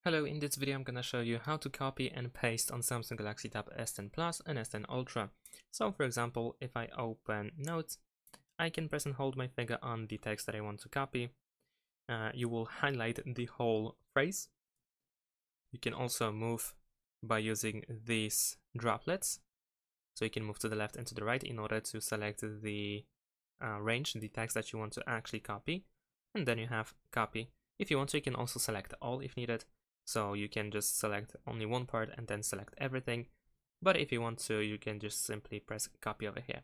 Hello, in this video I'm gonna show you how to copy and paste on Samsung Galaxy Tab S10 Plus and S10 Ultra. So for example, if I open Notes, I can press and hold my finger on the text that I want to copy. You will highlight the whole phrase. You can also move by using these droplets. So you can move to the left and to the right in order to select the range, the text that you want to actually copy. And then you have copy. If you want to, you can also select all if needed. So you can just select only one part and then select everything. But if you want to, you can just simply press copy over here.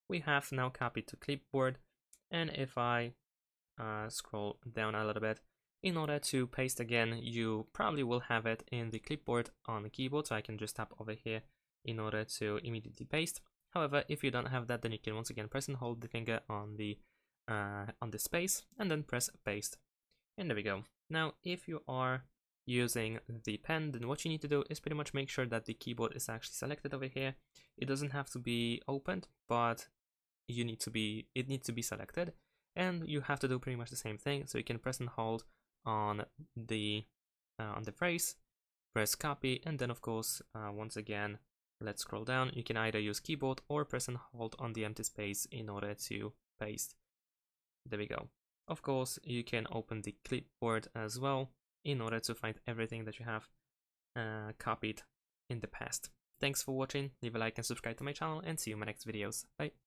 We have now copied to clipboard. And if I scroll down a little bit, in order to paste again, you probably will have it in the clipboard on the keyboard. So I can just tap over here in order to immediately paste. However, if you don't have that, then you can once again press and hold the finger on the space and then press paste. And there we go. Now, if you are using the pen, then what you need to do is pretty much make sure that the keyboard is actually selected over here. It doesn't have to be opened, but it needs to be selected, and you have to do pretty much the same thing. So you can press and hold on the phrase, press copy, and then of course once again, let's scroll down. You can either use keyboard or press and hold on the empty space in order to paste. There we go. Of course, you can open the clipboard as well in order to find everything that you have copied in the past. Thanks for watching, leave a like and subscribe to my channel, and see you in my next videos. Bye!